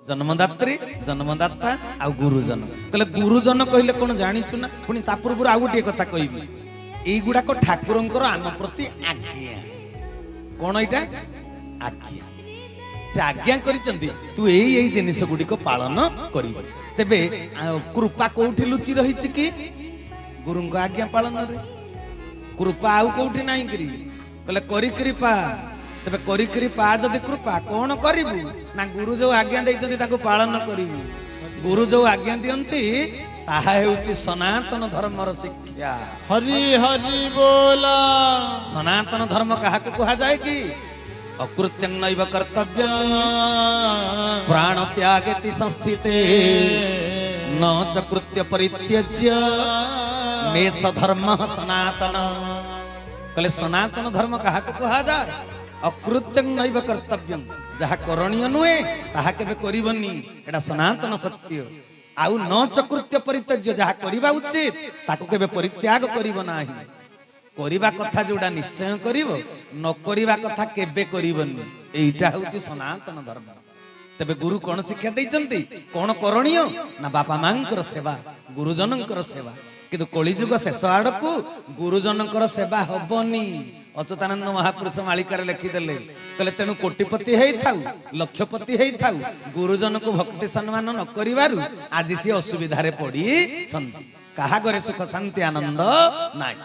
जन्मदात्री जन्मदाता आ गुरुजन कहले गुरुजन कहले कौन जानिछु ना पुणी ता पूर्व आ गोटे कथा कहबी एई गुडाक ठाकुरंकर आम प्रति आज्ञा कौन एटा आज्ञा से आज्ञा करिसंती तू एई जिनिस गुडी को पालन करिब तेबे कृपा कोठी लुचि रहिछि कि गुरुंक आज्ञा पालन रे कृपा आउ कोठी नाही करी कहले करी कृपा तेबे करी कृपा जदि कृपा कौन करिबु ना गुरु जो आज्ञा दैछन्ती ताको पालन करिबु गुरु जो आज्ञा दियंती ताहा हेउछि सनातन धर्मर शिक्षा हरि हरि बोला सनातन धर्म काहाको कहा जाए कि अकृत्यं नैव कर्तव्यं प्राण त्यागेति संस्थिते न च कृत्य परित्यज्य मेष धर्म सनातन कहले सनातन धर्म काहाको कहा जाए अकृत्यं नैव कर्तव्यं जहा करणीय नुहे ताहा केबे करिवनी एटा सनातन सत्य आउ न च कृत्य परित्यज्य जहा करिबा उचित ताको केबे परित्याग करिव नाही करिबा कथा जोडा निश्चय करिव न करिबा कथा केबे करिवनी एइटा होछि सनातन धर्म तबे गुरु कोन शिक्षा दैचंती कोन करणीय ना बापा मांकर सेवा गुरुजनकर सेवा किंतु कलिजुग शेष आड़कू गुरुजनकर सेवा हबनी अच्युतानंद महापुरुष मालिकार लिखिदेले कहले तेणु कोटिपति हेइथाउ लक्षपति हेइथाउ गुरुजन को भक्ति सम्मान न करिवारु आज सी असुविधा रे पड़ी छंती काहा घरे सुख शांति आनंद नाही।